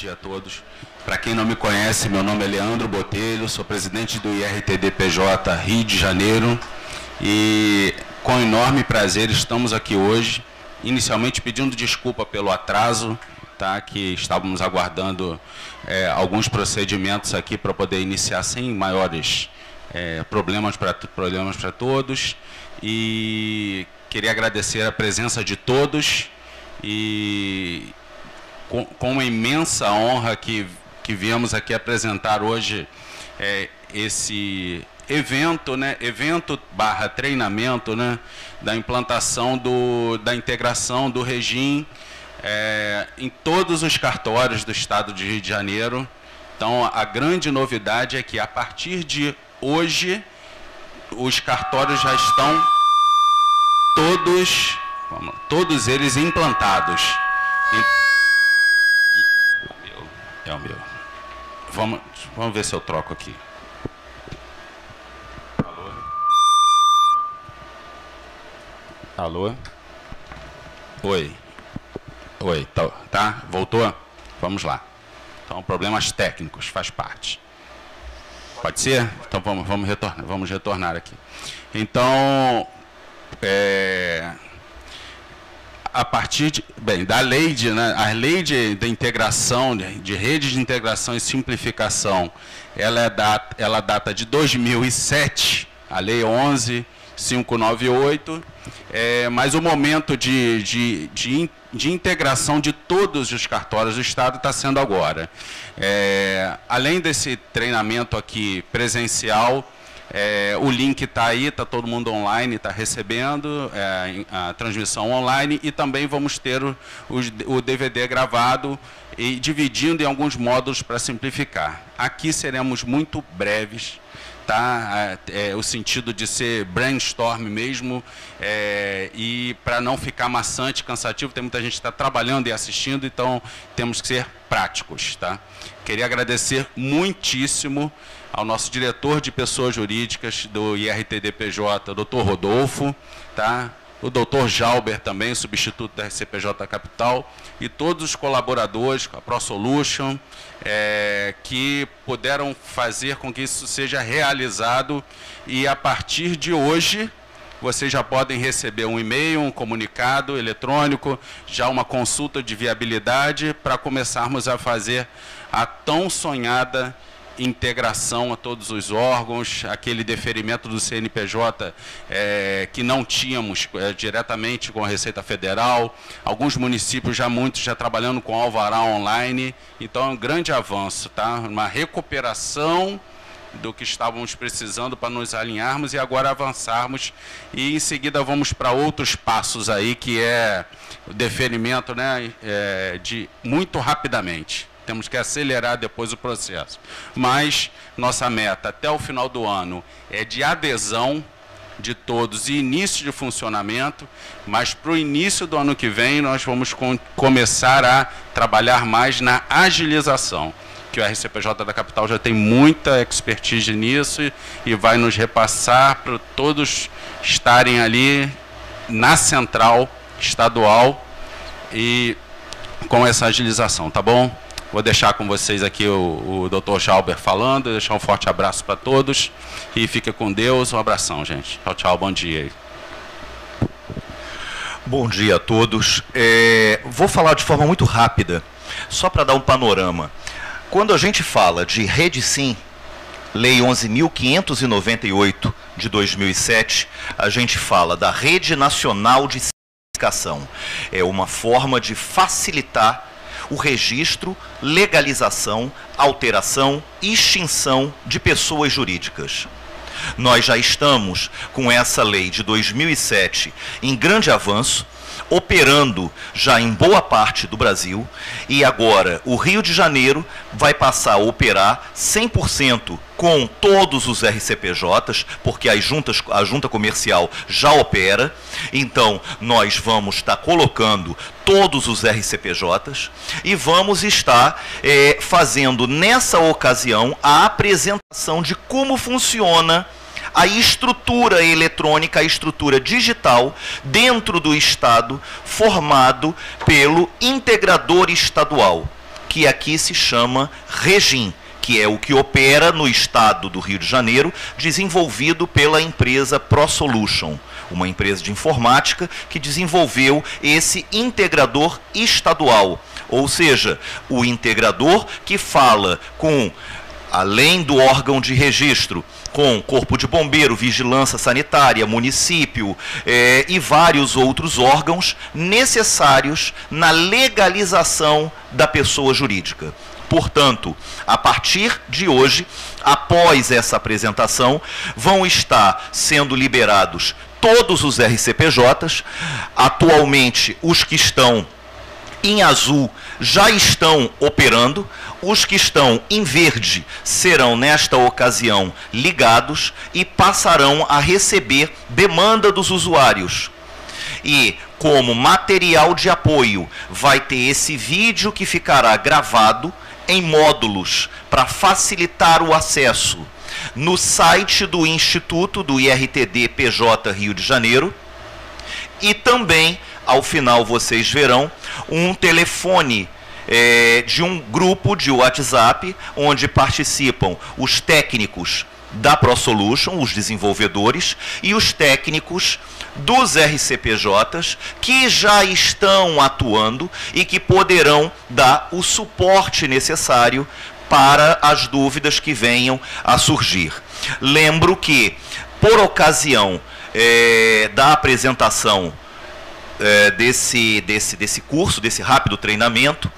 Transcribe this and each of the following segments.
dia a todos. Para quem não me conhece, meu nome é Leandro Botelho, sou presidente do IRTDPJ Rio de Janeiro e com enorme prazer estamos aqui hoje, inicialmente pedindo desculpa pelo atraso, tá, que estávamos aguardando alguns procedimentos aqui para poder iniciar sem maiores problemas para todos, e queria agradecer a presença de todos e com uma imensa honra que viemos aqui apresentar hoje esse evento, né, evento/treinamento, né, da implantação da integração do REGIM em todos os cartórios do Estado de Rio de Janeiro. Então, a grande novidade é que, a partir de hoje, os cartórios já estão todos eles implantados. É o meu. Vamos ver se eu troco aqui. Alô? Alô? Oi. Oi, tá? Voltou? Vamos lá. Então, problemas técnicos, faz parte. Pode ser? Então, vamos retornar aqui. Então, a partir da lei a lei de integração, de rede de integração e simplificação, ela data de 2007, a lei 11.598, mas o momento de integração de todos os cartórios do Estado está sendo agora. Além desse treinamento aqui presencial, o link está aí, está todo mundo online, está recebendo a transmissão online, e também vamos ter o DVD gravado e dividindo em alguns módulos para simplificar. Aqui seremos muito breves, tá? O sentido de ser brainstorm mesmo, e para não ficar maçante, cansativo, tem muita gente que está trabalhando e assistindo, então temos que ser práticos, tá? Queria agradecer muitíssimo ao nosso diretor de pessoas jurídicas do IRTDPJ, Dr. Rodolfo, tá? O Dr. Jalber também, substituto da RCPJ Capital, e todos os colaboradores, a ProSolution, que puderam fazer com que isso seja realizado, e a partir de hoje vocês já podem receber um e-mail, um comunicado eletrônico, já uma consulta de viabilidade, para começarmos a fazer a tão sonhada integração a todos os órgãos, aquele deferimento do CNPJ que não tínhamos diretamente com a Receita Federal, alguns municípios muitos já trabalhando com alvará online, então é um grande avanço, tá? Uma recuperação do que estávamos precisando para nos alinharmos e agora avançarmos, e em seguida vamos para outros passos aí, que é o deferimento, né, muito rapidamente. Temos que acelerar depois o processo. Mas nossa meta até o final do ano é de adesão de todos e início de funcionamento, mas para o início do ano que vem nós vamos começar a trabalhar mais na agilização, que o RCPJ da Capital já tem muita expertise nisso e vai nos repassar para todos estarem ali na central estadual e com essa agilização, tá bom? Vou deixar com vocês aqui o Dr. Jalber falando, deixar um forte abraço para todos e fica com Deus. Um abração, gente. Tchau, tchau, bom dia. Bom dia a todos. Vou falar de forma muito rápida, só para dar um panorama. Quando a gente fala de Rede Sim, Lei 11.598 de 2007, a gente fala da Rede Nacional de Simplificação. É uma forma de facilitar o registro, legalização, alteração e extinção de pessoas jurídicas. Nós já estamos com essa lei de 2007 em grande avanço, operando já em boa parte do Brasil, e agora o Rio de Janeiro vai passar a operar 100% com todos os RCPJs, porque a junta comercial já opera. Então, nós vamos estar colocando todos os RCPJs e vamos estar fazendo, nessa ocasião, a apresentação de como funciona a estrutura eletrônica, a estrutura digital dentro do Estado, formado pelo integrador estadual. que aqui se chama Regim, que é o que opera no estado do Rio de Janeiro, desenvolvido pela empresa ProSolution, uma empresa de informática que desenvolveu esse integrador estadual, ou seja, o integrador que fala com, além do órgão de registro, com Corpo de Bombeiro, Vigilância Sanitária, município e vários outros órgãos necessários na legalização da pessoa jurídica. Portanto, a partir de hoje, após essa apresentação, vão estar sendo liberados todos os RCPJs. Atualmente, os que estão em azul já estão operando, os que estão em verde serão, nesta ocasião, ligados e passarão a receber demanda dos usuários. E, como material de apoio, vai ter esse vídeo que ficará gravado em módulos para facilitar o acesso no site do Instituto do IRTD PJ Rio de Janeiro, e também, ao final vocês verão, um telefone de um grupo de WhatsApp, onde participam os técnicos da ProSolution, os desenvolvedores, e os técnicos dos RCPJs que já estão atuando e que poderão dar o suporte necessário para as dúvidas que venham a surgir. Lembro que, por ocasião da apresentação desse curso, desse rápido treinamento,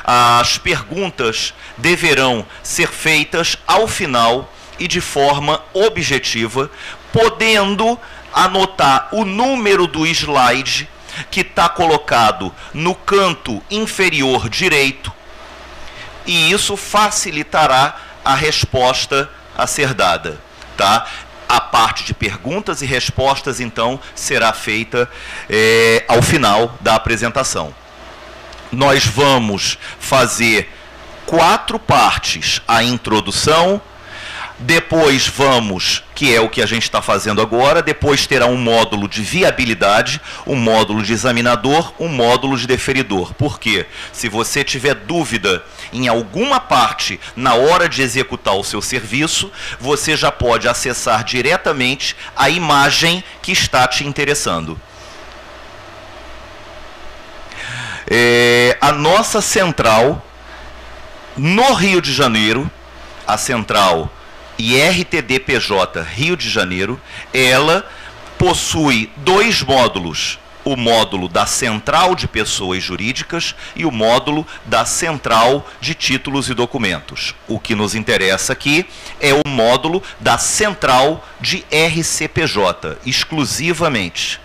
as perguntas deverão ser feitas ao final e de forma objetiva, podendo anotar o número do slide que está colocado no canto inferior direito, e isso facilitará a resposta a ser dada, tá? A parte de perguntas e respostas, então, será feita ao final da apresentação. Nós vamos fazer 4 partes: a introdução, depois vamos, que é o que a gente está fazendo agora, depois terá um módulo de viabilidade, um módulo de examinador, um módulo de deferidor. Por quê? Se você tiver dúvida em alguma parte na hora de executar o seu serviço, você já pode acessar diretamente a imagem que está te interessando. A nossa central no Rio de Janeiro, a central IRTD PJ Rio de Janeiro, ela possui 2 módulos: o módulo da Central de Pessoas Jurídicas e o módulo da Central de Títulos e Documentos. O que nos interessa aqui é o módulo da Central de RCPJ, exclusivamente.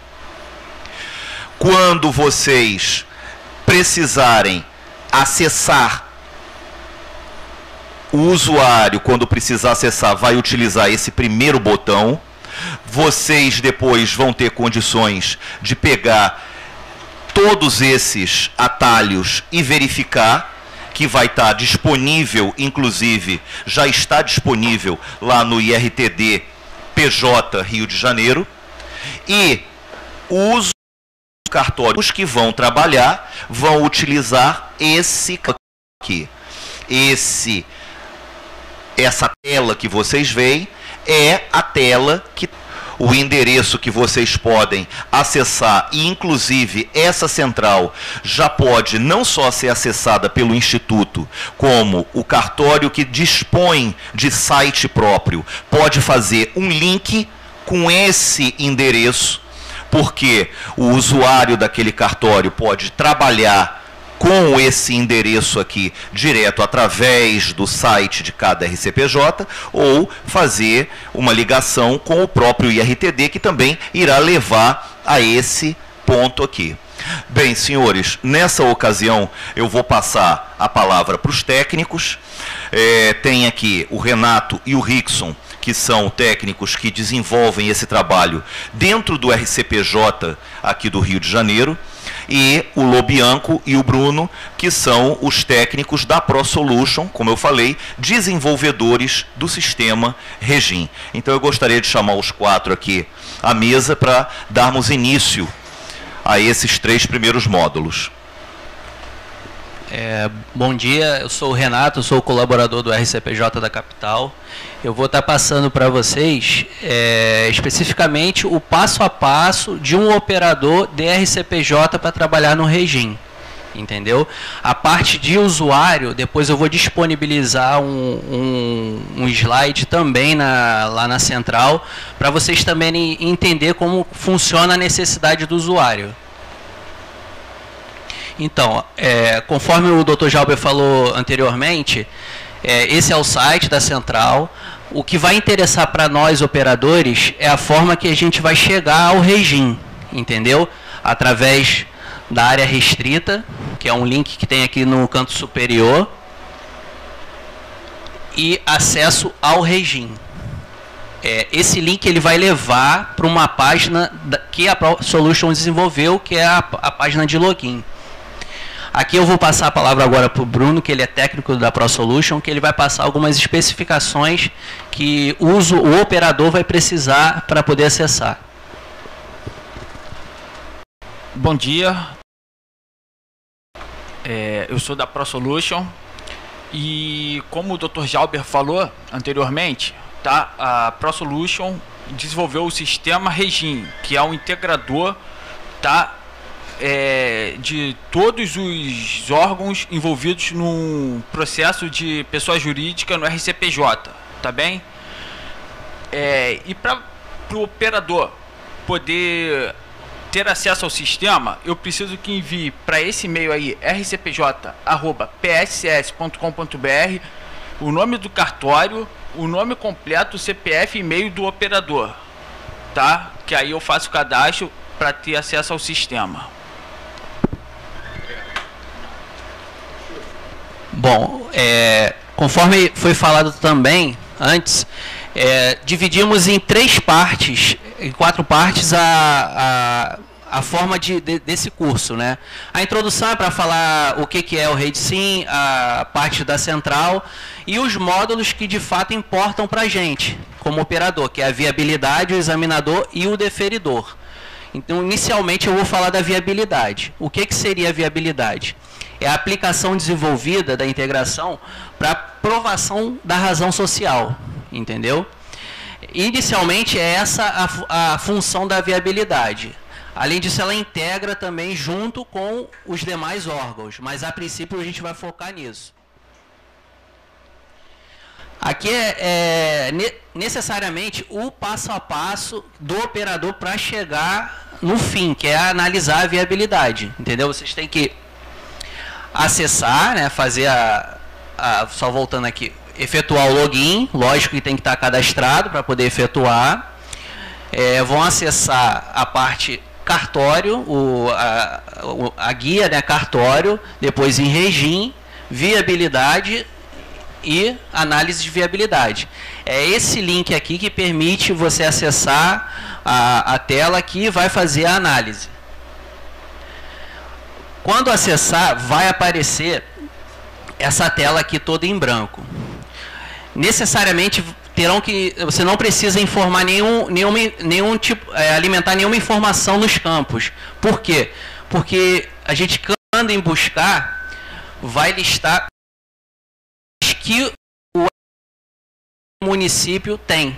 Quando vocês precisarem acessar, o usuário, quando precisar acessar, vai utilizar esse primeiro botão. Vocês depois vão ter condições de pegar todos esses atalhos e verificar que vai estar disponível, inclusive já está disponível lá no IRTD PJ Rio de Janeiro. E os cartórios que vão trabalhar vão utilizar esse aqui. Essa tela que vocês veem é a tela que o endereço que vocês podem acessar, e inclusive essa central já pode não só ser acessada pelo Instituto, como o cartório que dispõe de site próprio pode fazer um link com esse endereço, porque o usuário daquele cartório pode trabalhar com esse endereço aqui direto através do site de cada RCPJ, ou fazer uma ligação com o próprio IRTD, que também irá levar a esse ponto aqui. Bem, senhores, nessa ocasião eu vou passar a palavra para os técnicos. Tem aqui o Renato e o Rickson, que são técnicos que desenvolvem esse trabalho dentro do RCPJ aqui do Rio de Janeiro, e o Lobianco e o Bruno, que são os técnicos da ProSolution, como eu falei, desenvolvedores do sistema Regim. Então eu gostaria de chamar os 4 aqui à mesa para darmos início a esses 3 primeiros módulos. Bom dia, eu sou o Renato, sou o colaborador do RCPJ da capital. Eu vou estar passando para vocês especificamente o passo a passo de um operador de RCPJ para trabalhar no Regim. Entendeu? A parte de usuário, depois eu vou disponibilizar um slide também lá na central, para vocês também entender como funciona a necessidade do usuário. Então, conforme o Dr. Jalber falou anteriormente, esse é o site da central. O que vai interessar para nós, operadores, é a forma que a gente vai chegar ao Regim, entendeu? Através da área restrita, que é um link que tem aqui no canto superior, e acesso ao Regim. Esse link ele vai levar para uma página que a ProSolution desenvolveu, que é a página de login. Aqui eu vou passar a palavra agora para o Bruno, que ele é técnico da ProSolution, que ele vai passar algumas especificações que o operador vai precisar para poder acessar. Bom dia, eu sou da ProSolution e como o Dr. Jalber falou anteriormente, tá, a ProSolution desenvolveu o sistema Regim, que é um integrador, tá, de todos os órgãos envolvidos no processo de pessoa jurídica no RCPJ, tá bem? E para o operador poder ter acesso ao sistema, eu preciso que envie para esse e-mail aí, rcpj@pss.com.br, o nome do cartório, o nome completo, o CPF e e-mail do operador, tá? Que aí eu faço o cadastro para ter acesso ao sistema. Bom, conforme foi falado também antes, dividimos em 4 partes a forma desse curso, né? A introdução é para falar o que é o RedSim, a parte da central e os módulos que de fato importam para a gente, como operador, que é a viabilidade, o examinador e o deferidor. Então, inicialmente eu vou falar da viabilidade. O que seria a viabilidade? É a aplicação desenvolvida da integração para provação da razão social, entendeu? Inicialmente é essa a função da viabilidade. Além disso, ela integra também junto com os demais órgãos, mas a princípio a gente vai focar nisso. Aqui necessariamente o passo a passo do operador para chegar no fim, que é analisar a viabilidade, entendeu? Vocês têm que acessar, né, fazer só voltando aqui, efetuar o login, lógico que tem que estar cadastrado para poder efetuar. Vão acessar a parte cartório, a guia, né, cartório, depois em Regim, viabilidade e análise de viabilidade. É esse link aqui que permite você acessar a tela que vai fazer a análise. Quando acessar, vai aparecer essa tela aqui toda em branco. Necessariamente você não precisa informar alimentar nenhuma informação nos campos. Por quê? Porque a gente, quando em buscar, vai listar que o município tem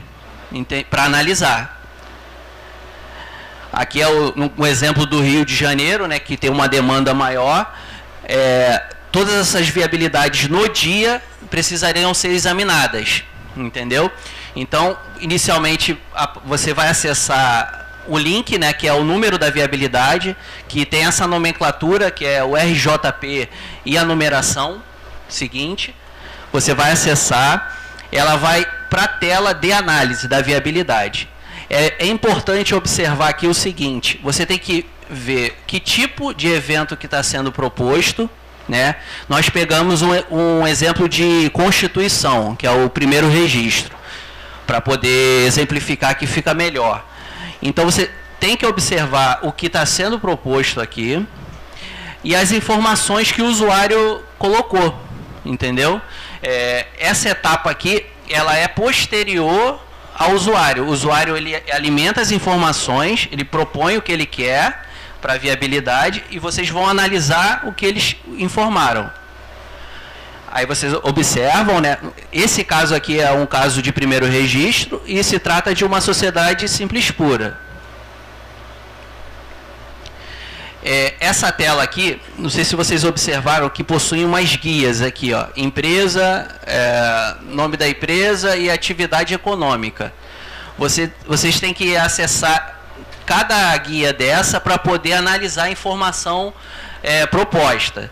para analisar. Aqui é um exemplo do Rio de Janeiro, né, que tem uma demanda maior. Todas essas viabilidades no dia precisariam ser examinadas, entendeu? Então, inicialmente, você vai acessar o link, né, que é o número da viabilidade, que tem essa nomenclatura, que é o RJP e a numeração seguinte. Você vai acessar, ela vai para a tela de análise da viabilidade. É importante observar aqui o seguinte, você tem que ver que tipo de evento que está sendo proposto, né? Nós pegamos um exemplo de constituição, que é o primeiro registro, para poder exemplificar que fica melhor. Então você tem que observar o que está sendo proposto aqui e as informações que o usuário colocou, entendeu? Essa etapa aqui, ela é posterior ao usuário. O usuário ele alimenta as informações, ele propõe o que ele quer, para viabilidade e vocês vão analisar o que eles informaram. Aí vocês observam, né? Esse caso aqui é um caso de primeiro registro e se trata de uma sociedade simples pura. Essa tela aqui, não sei se vocês observaram que possui umas guias aqui, ó, empresa, nome da empresa e atividade econômica. Vocês têm que acessar cada guia dessa para poder analisar a informação proposta.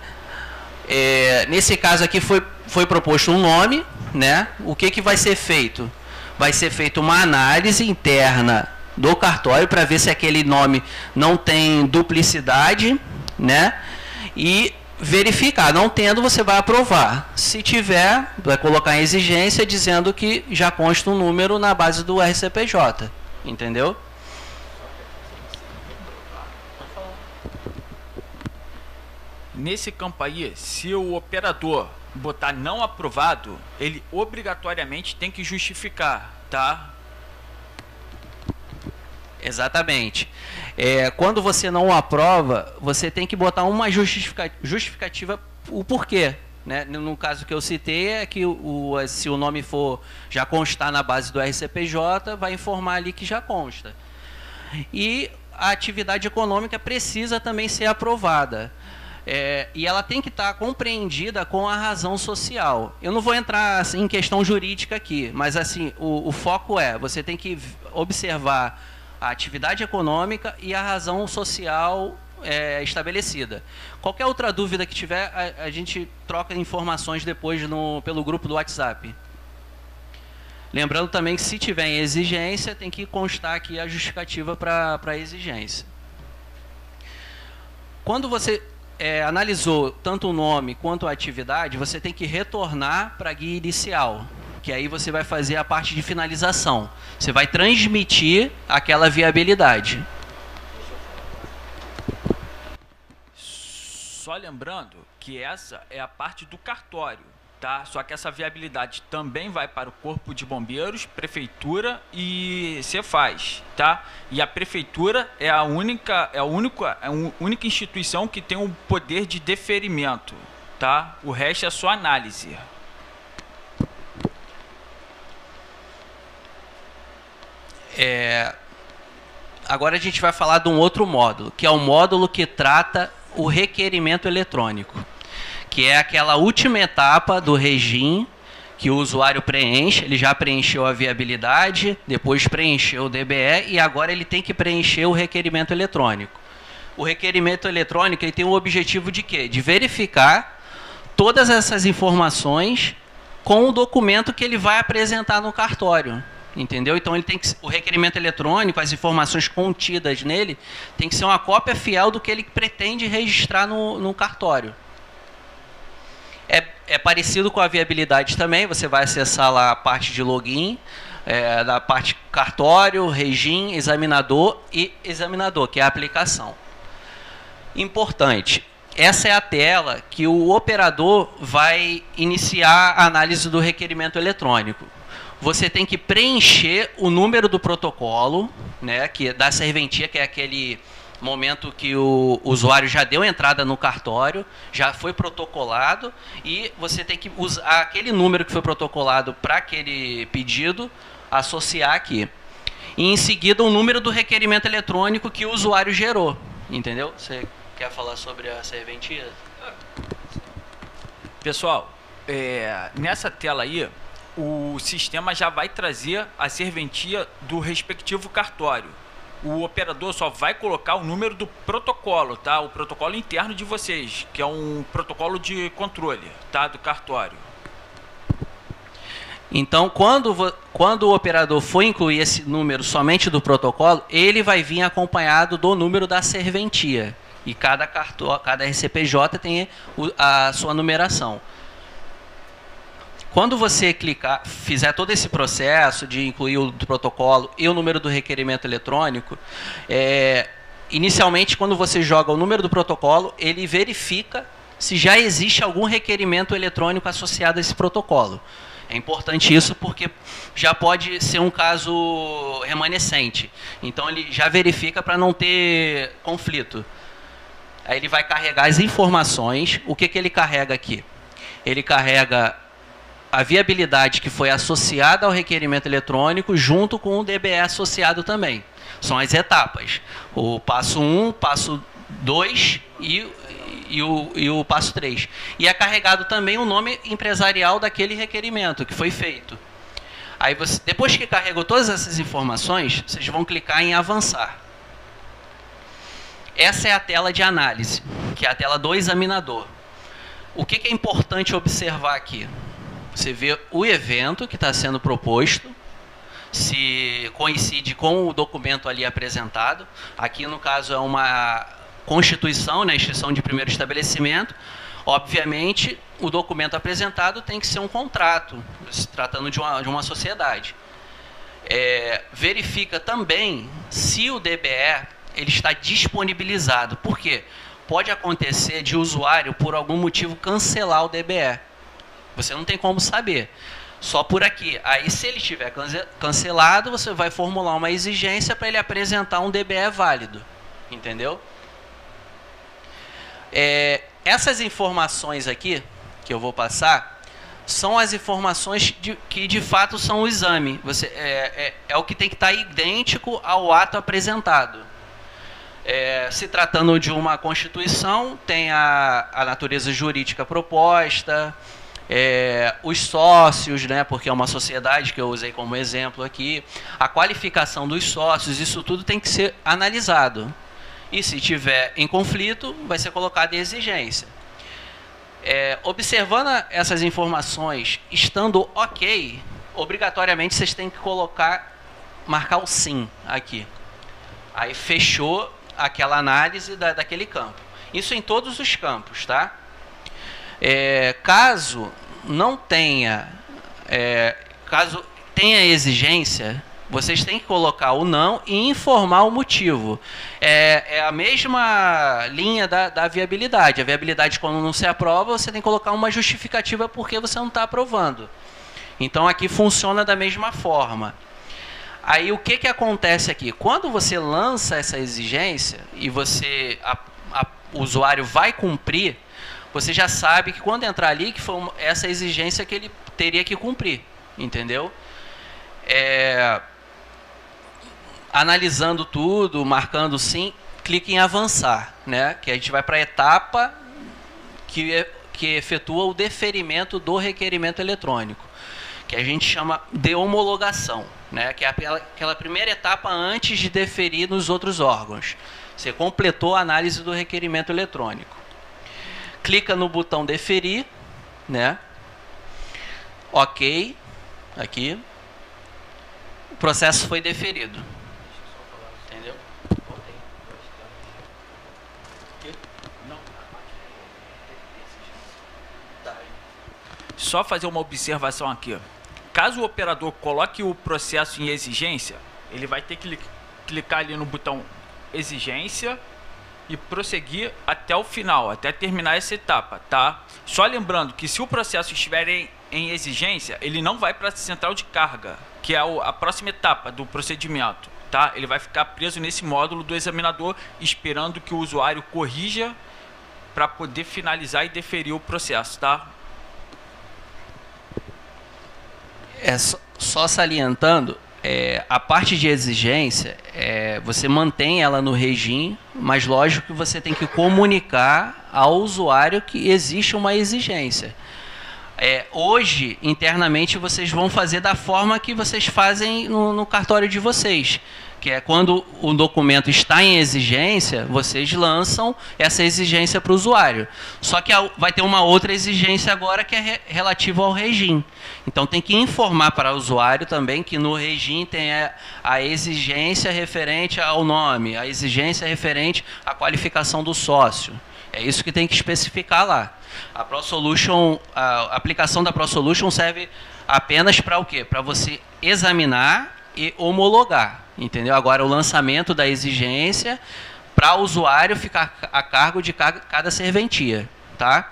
Nesse caso aqui foi proposto um nome, né? O que vai ser feito? Vai ser feita uma análise interna do cartório para ver se aquele nome não tem duplicidade, né? E verificar. Não tendo, você vai aprovar. Se tiver, vai colocar em exigência dizendo que já consta um número na base do RCPJ. Entendeu? Nesse campo aí, se o operador botar não aprovado, ele obrigatoriamente tem que justificar, tá? Exatamente. Quando você não aprova, você tem que botar uma justificativa, o porquê. Né? No caso que eu citei, é que se o nome for já constar na base do RCPJ, vai informar ali que já consta. E a atividade econômica precisa também ser aprovada. E ela tem que estar compreendida com a razão social. Eu não vou entrar assim, em questão jurídica aqui, mas assim, o foco você tem que observar a atividade econômica e a razão social estabelecida. Qualquer outra dúvida que tiver, a gente troca informações depois pelo grupo do WhatsApp. Lembrando também que se tiver em exigência, tem que constar aqui a justificativa para a exigência. Quando você analisou tanto o nome quanto a atividade, você tem que retornar para a guia inicial, que aí você vai fazer a parte de finalização. Você vai transmitir aquela viabilidade. Só lembrando que essa é a parte do cartório, tá? Só que essa viabilidade também vai para o Corpo de Bombeiros, Prefeitura e Cefaz, tá? E a Prefeitura é a única instituição que tem o poder de deferimento, tá? O resto é só análise. Agora a gente vai falar de um outro módulo, que é o módulo que trata o requerimento eletrônico, que é aquela última etapa do regime que o usuário preenche. Ele já preencheu a viabilidade, depois preencheu o DBE e agora ele tem que preencher o requerimento eletrônico. O requerimento eletrônico ele tem o objetivo de quê? De verificar todas essas informações com o documento que ele vai apresentar no cartório. Entendeu? Então ele tem que, o requerimento eletrônico, as informações contidas nele, tem que ser uma cópia fiel do que ele pretende registrar no cartório. É parecido com a viabilidade também, você vai acessar lá a parte de login, da parte cartório, regime, examinador e examinador, que é a aplicação. Importante, essa é a tela que o operador vai iniciar a análise do requerimento eletrônico. Você tem que preencher o número do protocolo, né, da serventia, que é aquele momento que o usuário já deu entrada no cartório, já foi protocolado, e você tem que usar aquele número que foi protocolado para aquele pedido, associar aqui. E em seguida o número do requerimento eletrônico que o usuário gerou. Entendeu? Você quer falar sobre a serventia? Pessoal, nessa tela aí, o sistema já vai trazer a serventia do respectivo cartório. O operador só vai colocar o número do protocolo, tá? O protocolo interno de vocês, que é um protocolo de controle, tá? Do cartório. Então, quando o operador for incluir esse número somente do protocolo, ele vai vir acompanhado do número da serventia. E cada RCPJ tem a sua numeração. Quando você fizer todo esse processo de incluir o protocolo e o número do requerimento eletrônico, inicialmente, quando você joga o número do protocolo, ele verifica se já existe algum requerimento eletrônico associado a esse protocolo. É importante isso porque já pode ser um caso remanescente. Então, ele já verifica para não ter conflito. Aí ele vai carregar as informações. O que ele carrega aqui? Ele carrega a viabilidade que foi associada ao requerimento eletrônico junto com o DBE associado também. São as etapas. O passo 1, passo 2 e o passo 3. E é carregado também o nome empresarial daquele requerimento que foi feito. Aí você, depois que carregou todas essas informações, vocês vão clicar em avançar. Essa é a tela de análise, que é a tela do examinador. O que é importante observar aqui? Você vê o evento que está sendo proposto, se coincide com o documento ali apresentado. Aqui, no caso, é uma constituição, né, inscrição de primeiro estabelecimento. Obviamente, o documento apresentado tem que ser um contrato, se tratando de uma sociedade. Verifica também se o DBE ele está disponibilizado. Por quê? Pode acontecer de usuário, por algum motivo, cancelar o DBE. Você não tem como saber. Só por aqui. Aí, se ele estiver cancelado, você vai formular uma exigência para ele apresentar um DBE válido. Entendeu? Essas informações aqui, que eu vou passar, são as informações que, de fato, são o exame. É o que tem que estar idêntico ao ato apresentado. Se tratando de uma constituição, tem a natureza jurídica proposta, os sócios, né, porque é uma sociedade que eu usei como exemplo aqui, a qualificação dos sócios, isso tudo tem que ser analisado. E se tiver em conflito, vai ser colocado em exigência. Observando essas informações, estando ok, obrigatoriamente vocês têm que marcar o sim aqui. Aí fechou aquela análise daquele campo. Isso em todos os campos, tá? Caso não tenha, caso tenha exigência, vocês têm que colocar o não e informar o motivo. É a mesma linha da viabilidade. A viabilidade, quando não se aprova, você tem que colocar uma justificativa porque você não está aprovando. Então, aqui funciona da mesma forma. Aí, o que acontece aqui? Quando você lança essa exigência e o usuário vai cumprir, você já sabe que quando entrar ali, que foi essa exigência que ele teria que cumprir. Entendeu? Analisando tudo, marcando sim, clique em avançar, né? Que a gente vai para a etapa que efetua o deferimento do requerimento eletrônico, que a gente chama de homologação, né? Que é aquela primeira etapa antes de deferir nos outros órgãos. Você completou a análise do requerimento eletrônico. Clica no botão deferir, né? Ok, aqui. O processo foi deferido. Só fazer uma observação aqui. Caso o operador coloque o processo em exigência, ele vai ter que clicar ali no botão exigência e prosseguir até o final, até terminar essa etapa, tá? Só lembrando que se o processo estiver em exigência, ele não vai para a central de carga, que é a próxima etapa do procedimento, tá? Ele vai ficar preso nesse módulo do examinador, esperando que o usuário corrija para poder finalizar e deferir o processo, tá? Só salientando, a parte de exigência, você mantém ela no regime, mas lógico que você tem que comunicar ao usuário que existe uma exigência. Hoje, internamente, vocês vão fazer da forma que vocês fazem no cartório de vocês, que é quando o documento está em exigência, vocês lançam essa exigência para o usuário. Só que vai ter uma outra exigência agora que é relativa ao regime. Então, tem que informar para o usuário também que no regime tem a exigência referente ao nome, a exigência referente à qualificação do sócio. É isso que tem que especificar lá. A aplicação da ProSolution serve apenas para o quê? Para você examinar e homologar. Entendeu? Agora, o lançamento da exigência para o usuário ficar a cargo de cada serventia, tá?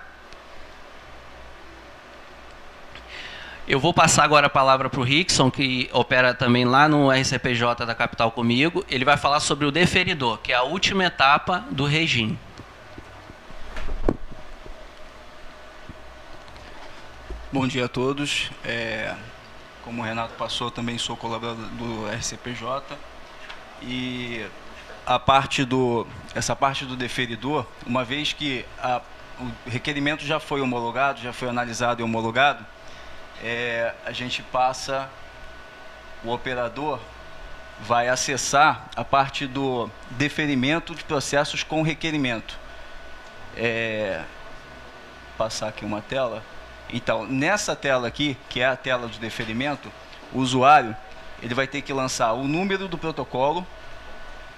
Eu vou passar agora a palavra para o Rickson, que opera também lá no RCPJ da Capital comigo. Ele vai falar sobre o deferidor, que é a última etapa do regime. Bom dia a todos. Como o Renato passou, também sou colaborador do RCPJ. E essa parte do deferidor, uma vez que o requerimento já foi homologado, já foi analisado e homologado, a gente passa, o operador vai acessar a parte do deferimento de processos com requerimento. Passar aqui uma tela. Então, nessa tela aqui, que é a tela de deferimento, o usuário ele vai ter que lançar o número do protocolo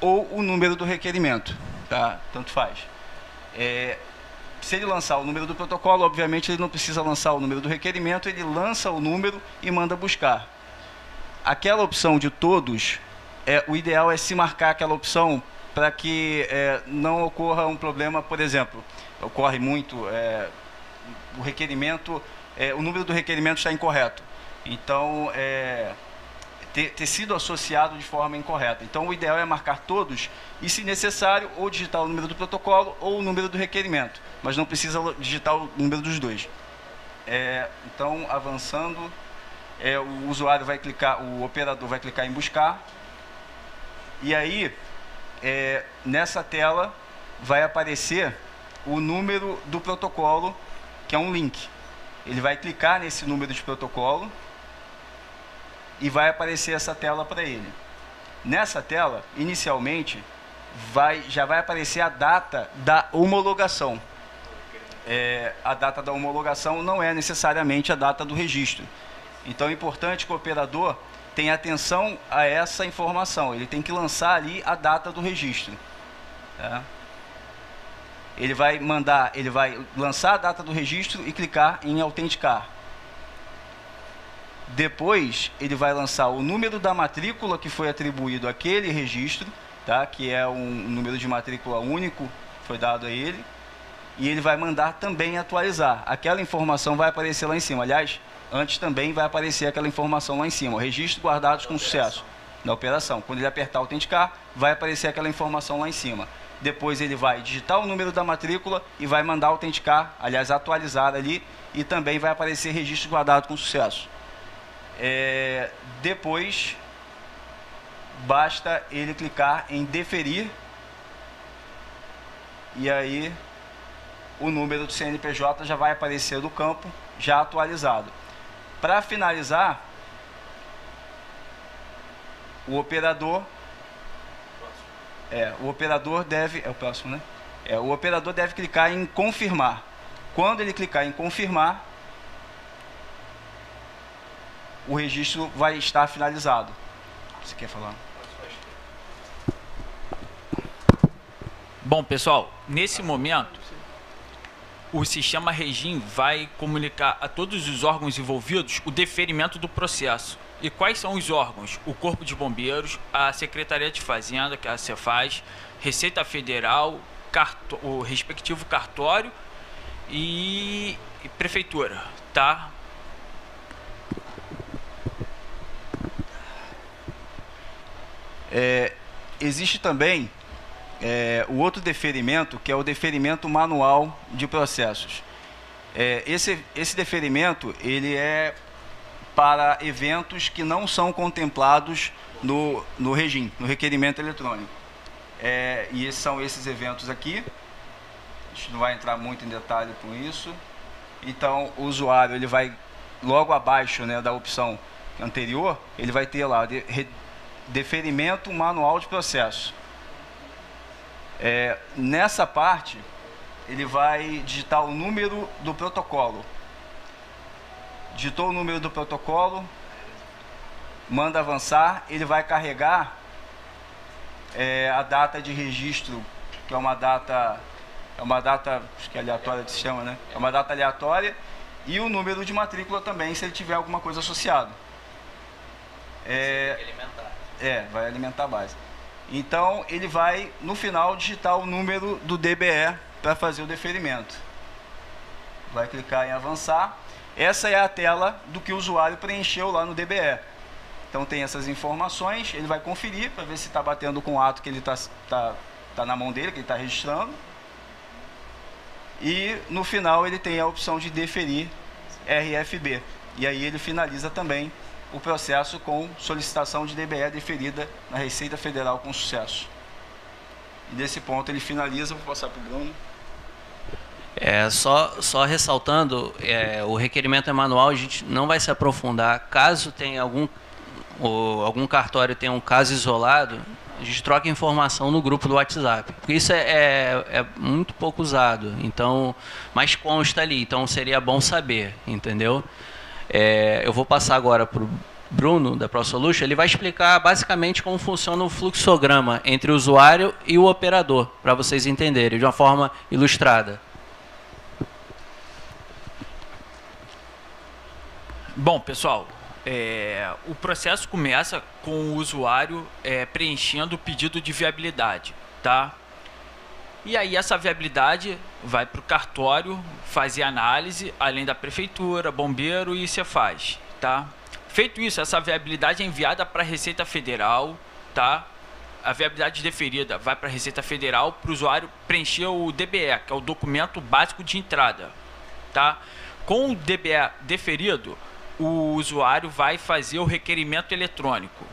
ou o número do requerimento, tá? Tanto faz. Se ele lançar o número do protocolo, obviamente ele não precisa lançar o número do requerimento, ele lança o número e manda buscar. Aquela opção de todos, o ideal é se marcar aquela opção para que não ocorra um problema, por exemplo, ocorre muito, o requerimento, o número do requerimento está incorreto. Então, ter sido associado de forma incorreta. Então, o ideal é marcar todos e, se necessário, ou digitar o número do protocolo ou o número do requerimento. Mas não precisa digitar o número dos dois. Então, avançando, o usuário vai clicar, o operador vai clicar em buscar. E aí, nessa tela, vai aparecer o número do protocolo, que é um link. Ele vai clicar nesse número de protocolo e vai aparecer essa tela para ele. Nessa tela, inicialmente, já vai aparecer a data da homologação. A data da homologação não é necessariamente a data do registro. Então, é importante que o operador tenha atenção a essa informação. Ele tem que lançar ali a data do registro. Tá? Ele vai lançar a data do registro e clicar em autenticar. Depois, ele vai lançar o número da matrícula que foi atribuído àquele registro, tá? Que é um número de matrícula único, foi dado a ele. E ele vai mandar também atualizar. Aquela informação vai aparecer lá em cima. Aliás, antes também vai aparecer aquela informação lá em cima. Registro guardados com sucesso na operação. Quando ele apertar autenticar, vai aparecer aquela informação lá em cima. Depois ele vai digitar o número da matrícula e vai mandar autenticar, aliás, atualizar ali, e também vai aparecer registro guardado com sucesso. Depois, basta ele clicar em deferir, e aí o número do CNPJ já vai aparecer no campo, já atualizado. Para finalizar, o operador deve... É o próximo, né? O operador deve clicar em confirmar. Quando ele clicar em confirmar, o registro vai estar finalizado. Você quer falar? Bom, pessoal, nesse momento, o sistema Regim vai comunicar a todos os órgãos envolvidos o deferimento do processo. E quais são os órgãos? O Corpo de Bombeiros, a Secretaria de Fazenda, que é a Cefaz, Receita Federal, o respectivo cartório e Prefeitura, tá? Existe também o outro deferimento, que é o deferimento manual de processos. Esse deferimento, ele é para eventos que não são contemplados no regime, no requerimento eletrônico. E são esses eventos aqui. A gente não vai entrar muito em detalhe com isso. Então, o usuário, ele vai logo abaixo, né, da opção anterior, ele vai ter lá deferimento manual de processo. Nessa parte, ele vai digitar o número do protocolo. Digitou o número do protocolo, manda avançar, ele vai carregar a data de registro, que é uma data acho que é aleatória de sistema, né? É uma data aleatória, e o número de matrícula também, se ele tiver alguma coisa associada. Vai alimentar a base. Então, ele vai, no final, digitar o número do DBE para fazer o deferimento. Vai clicar em avançar. Essa é a tela do que o usuário preencheu lá no DBE. Então, tem essas informações, ele vai conferir para ver se está batendo com o ato que ele tá na mão dele, que ele está registrando. E, no final, ele tem a opção de deferir RFB. E aí ele finaliza também o processo com solicitação de DBE deferida na Receita Federal com sucesso. E desse ponto ele finaliza, vou passar para o Bruno. Só ressaltando, o requerimento é manual, a gente não vai se aprofundar. Caso tenha algum cartório tenha um caso isolado, a gente troca informação no grupo do WhatsApp. Porque isso é muito pouco usado, então, mas consta ali, então seria bom saber, entendeu? Eu vou passar agora para o Bruno, da ProSolution, ele vai explicar basicamente como funciona o fluxograma entre o usuário e o operador, para vocês entenderem, de uma forma ilustrada. Bom, pessoal, o processo começa com o usuário preenchendo o pedido de viabilidade, tá? E aí essa viabilidade vai para o cartório fazer análise, além da prefeitura, bombeiro e Cefaz, tá? Feito isso, essa viabilidade é enviada para a Receita Federal, tá? A viabilidade deferida vai para a Receita Federal para o usuário preencher o DBE, que é o documento básico de entrada, tá? Com o DBE deferido, o usuário vai fazer o requerimento eletrônico.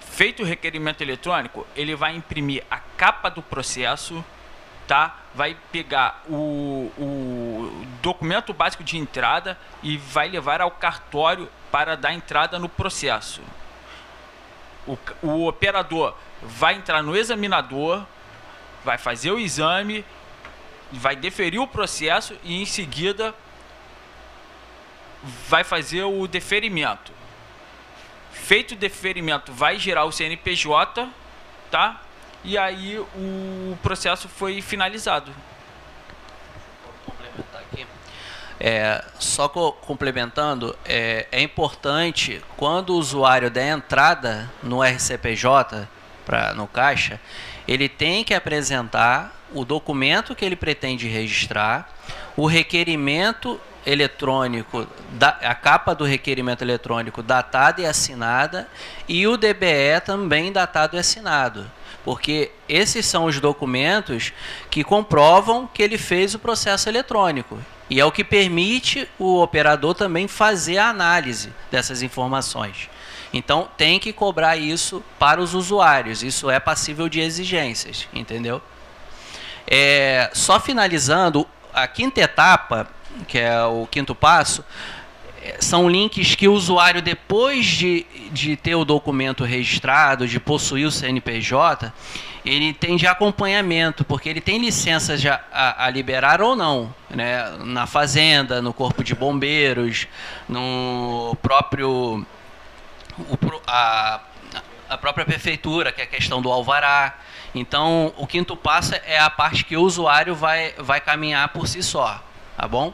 Feito o requerimento eletrônico, ele vai imprimir a capa do processo, tá? Vai pegar o documento básico de entrada e vai levar ao cartório para dar entrada no processo. O operador vai entrar no examinador, vai fazer o exame, vai deferir o processo e em seguida vai fazer o deferimento. Feito o deferimento, vai gerar o CNPJ, tá? E aí o processo foi finalizado. Vou complementar aqui. Só complementando, é importante, quando o usuário der entrada no RCPJ, no caixa, ele tem que apresentar o documento que ele pretende registrar, o requerimento eletrônico, a capa do requerimento eletrônico datada e assinada, e o DBE também datado e assinado, porque esses são os documentos que comprovam que ele fez o processo eletrônico, e é o que permite o operador também fazer a análise dessas informações. Então tem que cobrar isso para os usuários, isso é passível de exigências, entendeu? Só finalizando, a quinta etapa, que é o quinto passo, são links que o usuário, depois de ter o documento registrado, de possuir o CNPJ, ele tem de acompanhamento, porque ele tem licença já a liberar ou não, né? Na fazenda, no corpo de bombeiros, no próprio a própria prefeitura, que é a questão do alvará. Então, o quinto passo é a parte que o usuário vai caminhar por si só, tá bom?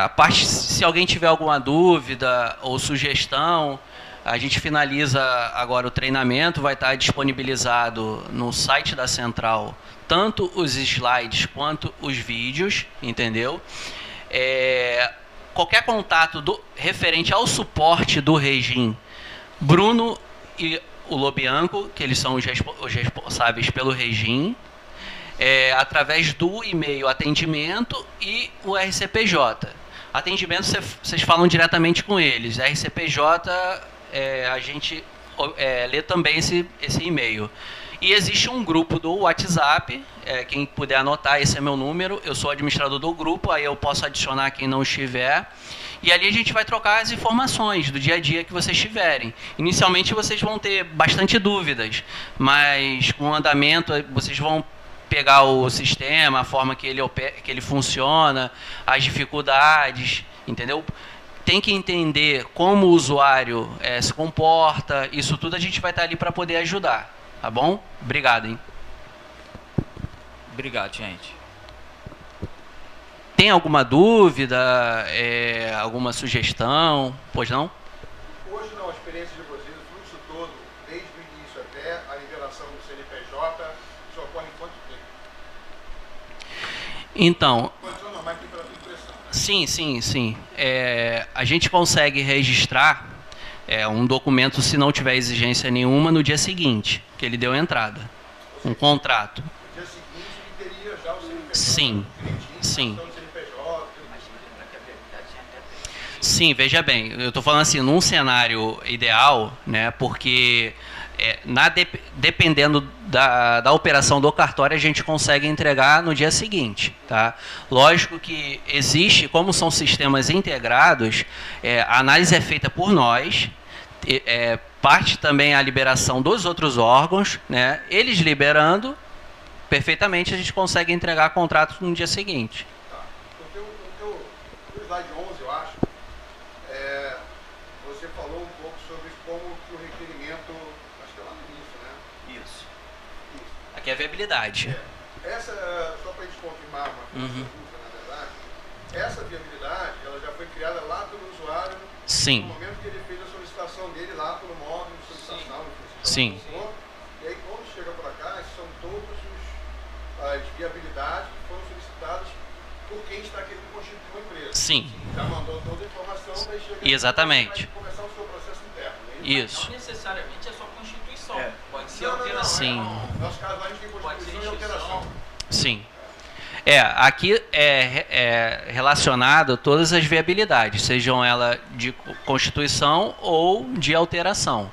A parte, se alguém tiver alguma dúvida ou sugestão, a gente finaliza agora o treinamento, vai estar disponibilizado no site da Central, tanto os slides quanto os vídeos, entendeu? Qualquer contato referente ao suporte do Regim, Bruno e o Lobianco, que eles são os responsáveis pelo Regim, através do e-mail atendimento e o RCPJ. Atendimento, vocês falam diretamente com eles. RCPJ, a gente lê também esse e-mail. E existe um grupo do WhatsApp, quem puder anotar, esse é meu número, eu sou administrador do grupo, aí eu posso adicionar quem não estiver. E ali a gente vai trocar as informações do dia a dia que vocês tiverem. Inicialmente vocês vão ter bastante dúvidas, mas com o andamento vocês vão pegar o sistema, a forma que ele funciona, as dificuldades, entendeu? Tem que entender como o usuário se comporta, isso tudo a gente vai estar ali para poder ajudar, tá bom? Obrigado, hein? Obrigado, gente. Tem alguma dúvida, alguma sugestão? Pois não? Hoje, na experiência de vocês, o fluxo todo, desde o início até a liberação do CNPJ, isso ocorre em quanto tempo? Então... Condição normal aqui pela tua impressão. Sim. A gente consegue registrar um documento, se não tiver exigência nenhuma, no dia seguinte, que ele deu entrada. Um contrato. No dia seguinte, ele teria já o CNPJ. Sim. Sim. do CNPJ. Sim, veja bem, eu estou falando assim, num cenário ideal, né, porque dependendo da operação do cartório, a gente consegue entregar no dia seguinte. Tá? Lógico que existe, como são sistemas integrados, a análise é feita por nós, parte também a liberação dos outros órgãos, né, eles liberando, perfeitamente a gente consegue entregar contrato no dia seguinte. Tá. No slide 11, eu acho, você falou um pouco sobre como que o requerimento, acho que é lá no início, né? Isso. Aqui é a viabilidade. Só para a gente confirmar uma coisa, na verdade, essa viabilidade, ela já foi criada lá pelo usuário, Sim. no momento que ele fez a solicitação dele lá pelo módulo de solicitação. Sim. E aí, quando chega para cá, são todas as viabilidades que foram solicitadas por quem está querendo constituir uma empresa. Sim. Já mandou toda a informação, daí chega Exatamente. vai começar o seu processo interno. Né? Isso. Não necessariamente é só constituição. Pode ser Não, alteração. Sim. No nosso caso, lá a gente tem constituição e alteração. Sim. Aqui é relacionado todas as viabilidades, sejam elas de constituição ou de alteração.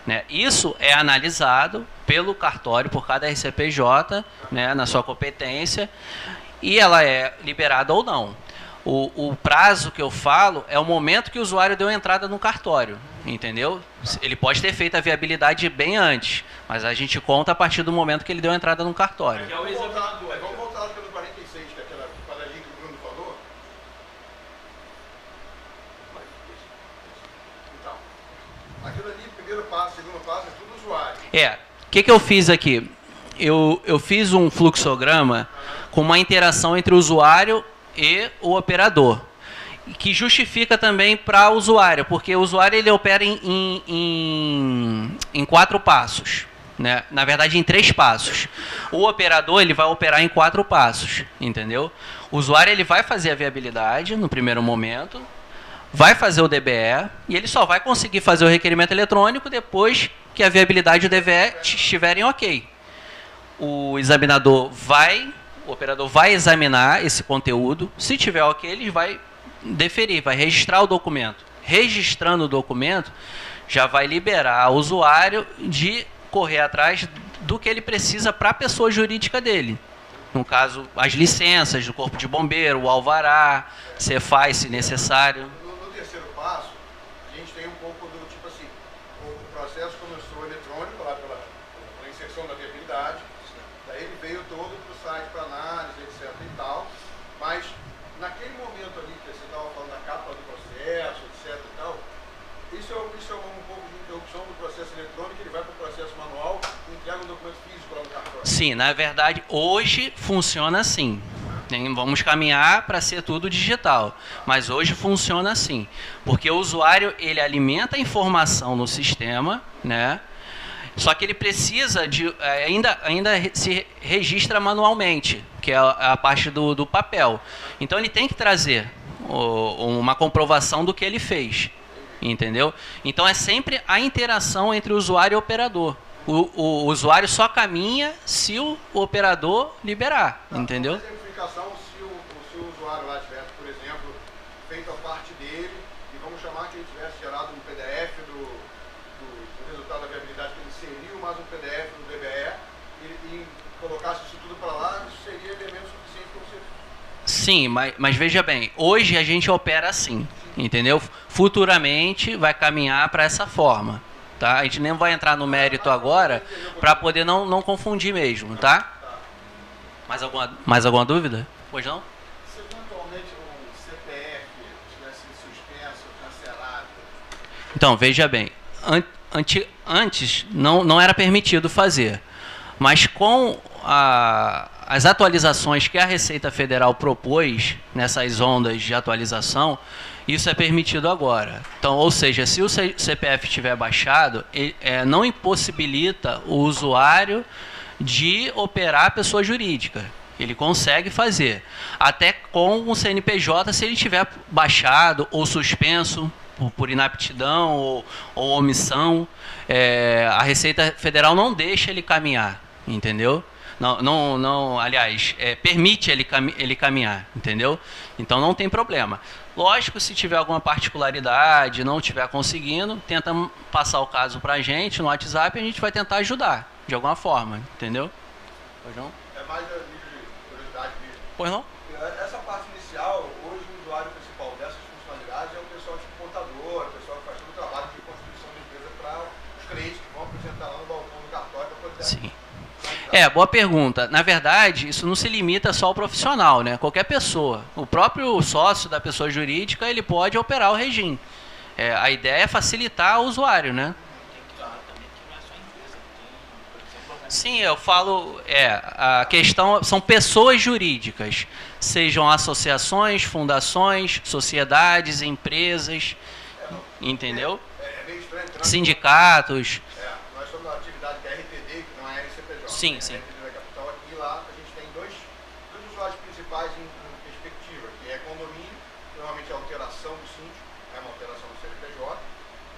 Né? Isso é analisado pelo cartório, por cada RCPJ, né, na sua competência, e ela é liberada ou não. O prazo que eu falo é o momento que o usuário deu entrada no cartório, entendeu? Ele pode ter feito a viabilidade bem antes, mas a gente conta a partir do momento que ele deu entrada no cartório. Vamos voltar lá pelo 46, que é aquela quadradinha que o Bruno falou. Então, aquilo ali, primeiro passo, segundo passo, é tudo usuário. O que eu fiz aqui? Eu fiz um fluxograma com uma interação entre o usuário e o operador, que justifica também para o usuário, porque o usuário ele opera em 4 passos, né? Na verdade em 3 passos. O operador ele vai operar em 4 passos, entendeu? O usuário ele vai fazer a viabilidade no primeiro momento, vai fazer o DBE e ele só vai conseguir fazer o requerimento eletrônico depois que a viabilidade e o DBE estiverem ok. O operador vai examinar esse conteúdo, se tiver ok, ele vai deferir, vai registrar o documento. Registrando o documento, já vai liberar o usuário de correr atrás do que ele precisa para a pessoa jurídica dele. No caso, as licenças do Corpo de Bombeiro, o alvará, Cefaz, se necessário. No terceiro passo, a gente tem um pouco do tipo assim, o processo começou eletrônico lá pela inserção da viabilidade, daí ele veio todo para o site para análise, etc e tal, mas naquele momento ali que você estava falando da capa do processo, etc e tal, isso é um pouco de interrupção do processo eletrônico, ele vai para o processo manual e entrega um documento físico lá no cartório. Sim, na verdade, hoje funciona assim. Vamos caminhar para ser tudo digital, mas hoje funciona assim, porque o usuário ele alimenta a informação no sistema, né? Só que ele precisa de ainda se registra manualmente, que é a parte do papel. Então ele tem que trazer uma comprovação do que ele fez, entendeu? Então é sempre a interação entre o usuário e o operador. O usuário só caminha se o operador liberar, entendeu? Se o usuário lá tivesse, por exemplo, feito a parte dele, e vamos chamar que ele tivesse gerado um PDF do resultado da viabilidade, que ele inseriu mais um PDF do DBE e colocasse isso tudo para lá, isso seria elemento suficiente para você. Sim, mas veja bem, hoje a gente opera assim, entendeu? Futuramente vai caminhar para essa forma. Tá? A gente nem vai entrar no mérito agora para poder não confundir mesmo, tá? Mais alguma dúvida? Pois não? Se eventualmente o CPF tivesse suspenso, cancelado... Então, veja bem, antes não era permitido fazer, mas com as atualizações que a Receita Federal propôs nessas ondas de atualização, isso é permitido agora. Então, ou seja, se o CPF estiver baixado, não impossibilita o usuário de operar a pessoa jurídica. Ele consegue fazer. Até com o CNPJ, se ele tiver baixado ou suspenso por inaptidão ou omissão, a Receita Federal não deixa ele caminhar, entendeu? aliás, permite ele caminhar, entendeu? Então não tem problema. Lógico, se tiver alguma particularidade, não estiver conseguindo, tenta passar o caso para a gente no WhatsApp e a gente vai tentar ajudar, de alguma forma, entendeu? Pois não? É mais a nível de curiosidade mesmo. Pois não? Essa parte inicial, hoje o usuário principal dessas funcionalidades é o pessoal de computador, o pessoal que faz todo o trabalho de constituição de empresa para os clientes que vão apresentar lá no balcão do cartório para poder... Sim. Boa pergunta. Na verdade, isso não se limita só ao profissional, né? Qualquer pessoa. O próprio sócio da pessoa jurídica, ele pode operar o regime. A ideia é facilitar o usuário, né? Sim, eu falo, a questão são pessoas jurídicas, sejam associações, fundações, sociedades, empresas, entendeu? meio estranho, sindicatos. Nós somos uma atividade que é RTD, que não é RCPJ. Sim, sim. RTD da Capital aqui, lá a gente tem dois usuários principais em perspectiva, que é condomínio, normalmente é alteração do síndico, é uma alteração do CNPJ,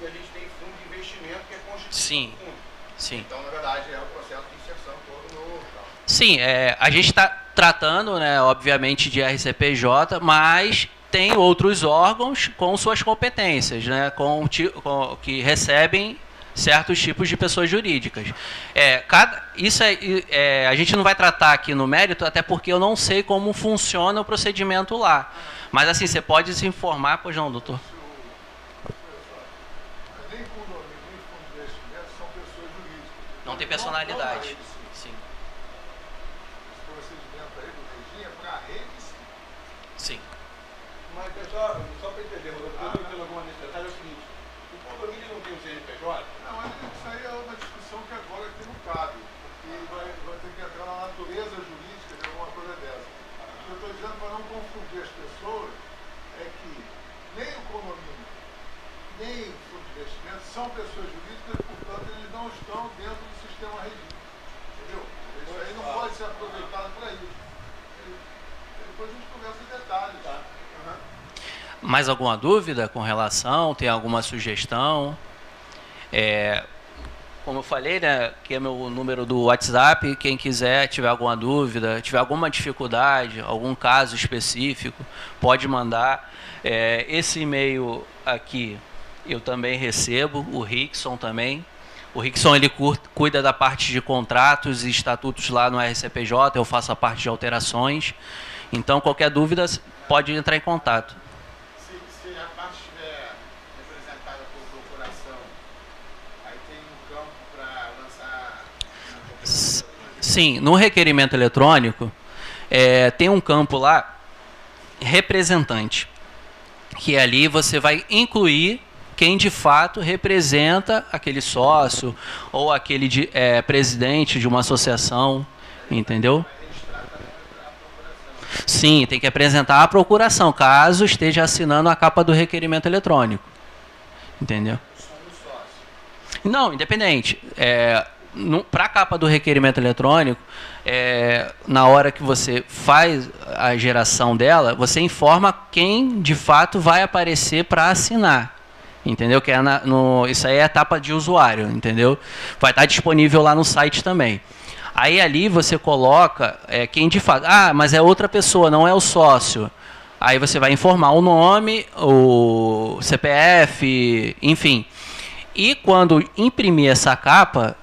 e a gente tem fundo de investimento, que é constituição do fundo. Sim. Então, na verdade, é o processo de inserção todo no... Sim, a gente está tratando, né, obviamente, de RCPJ, mas tem outros órgãos com suas competências, né, que recebem certos tipos de pessoas jurídicas. A gente não vai tratar aqui no mérito, até porque eu não sei como funciona o procedimento lá. Mas, assim, você pode se informar, pois não, doutor? Não tem personalidade. Sim. Esse procedimento aí do regime é para rede, sim. Sim. Mas, pessoal, só para entender, eu estou alguma necessidade, é o seguinte, o condomínio não tem o CNPJ? Não, isso aí é uma discussão que agora aqui não cabe, porque vai ter que entrar na natureza jurídica de alguma coisa dessa. O que eu estou dizendo para não confundir as pessoas é que nem o condomínio, nem o fundo de investimento são pessoas jurídicas, portanto, eles não estão dentro do sistema regime. Entendeu? Isso aí não pode ser aproveitado para isso. Depois a gente conversa em detalhes. Tá? Mais alguma dúvida com relação? Tem alguma sugestão? Como eu falei, né, que é meu número do WhatsApp, quem quiser, tiver alguma dúvida, tiver alguma dificuldade, algum caso específico, pode mandar. Esse e-mail aqui eu também recebo, o Rickson também. O Rickson, ele cuida da parte de contratos e estatutos lá no RCPJ, eu faço a parte de alterações. Então, qualquer dúvida, pode entrar em contato. Se a parte estiver representada por procuração, aí tem um campo para lançar... Sim, no requerimento eletrônico, tem um campo lá, representante, que ali você vai incluir quem de fato representa aquele sócio ou aquele presidente de uma associação, entendeu? Sim, tem que apresentar a procuração, caso esteja assinando a capa do requerimento eletrônico. Entendeu? Não, independente. Para a capa do requerimento eletrônico, na hora que você faz a geração dela, você informa quem de fato vai aparecer para assinar. Entendeu? Que isso aí é a etapa de usuário, entendeu? Vai estar disponível lá no site também. Aí ali você coloca quem de fato... mas é outra pessoa, não é o sócio. Aí você vai informar o nome, o CPF, enfim. E quando imprimir essa capa,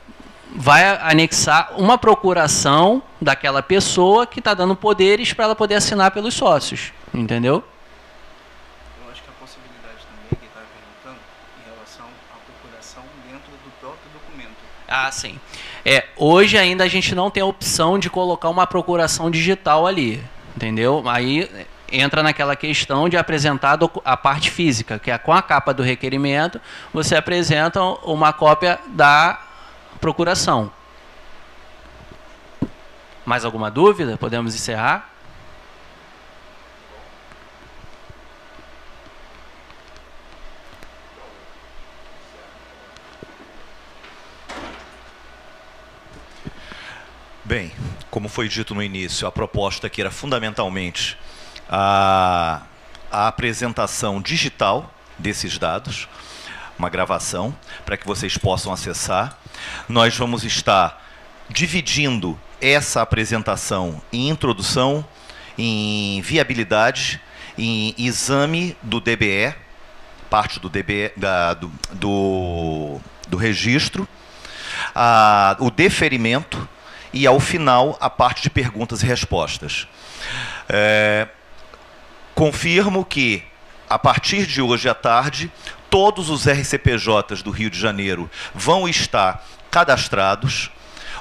vai anexar uma procuração daquela pessoa que está dando poderes para ela poder assinar pelos sócios. Entendeu? Eu acho que a possibilidade também que ele estava perguntando em relação à procuração dentro do próprio documento. Sim. Hoje ainda a gente não tem a opção de colocar uma procuração digital ali, entendeu? Aí entra naquela questão de apresentar a parte física, que é com a capa do requerimento, você apresenta uma cópia da procuração. Mais alguma dúvida? Podemos encerrar? Bem, como foi dito no início, a proposta aqui era fundamentalmente a apresentação digital desses dados, uma gravação, para que vocês possam acessar. Nós vamos estar dividindo essa apresentação em introdução, em viabilidade, em exame do DBE, parte do DBE, do registro, o deferimento e, ao final, a parte de perguntas e respostas. Confirmo que, a partir de hoje à tarde, todos os RCPJs do Rio de Janeiro vão estar cadastrados,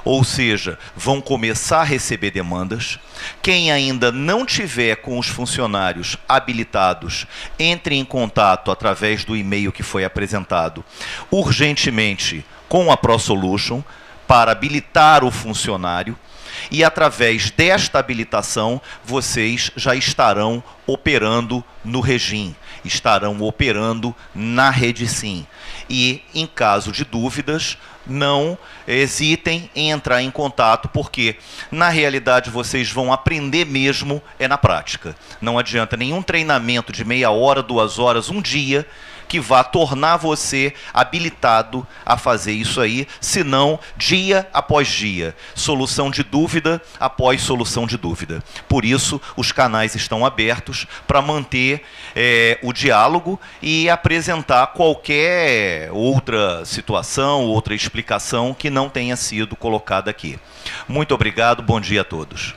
ou seja, vão começar a receber demandas. Quem ainda não tiver com os funcionários habilitados, entre em contato através do e-mail que foi apresentado urgentemente com a ProSolution para habilitar o funcionário, e através desta habilitação vocês já estarão operando no Regim, estarão operando na Rede Sim. E, em caso de dúvidas, não hesitem em entrar em contato, porque, na realidade, vocês vão aprender mesmo na prática. Não adianta nenhum treinamento de meia hora, 2 horas, um dia, que vá tornar você habilitado a fazer isso aí, senão dia após dia, solução de dúvida após solução de dúvida. Por isso, os canais estão abertos para manter o diálogo e apresentar qualquer outra situação, outra explicação que não tenha sido colocada aqui. Muito obrigado, bom dia a todos.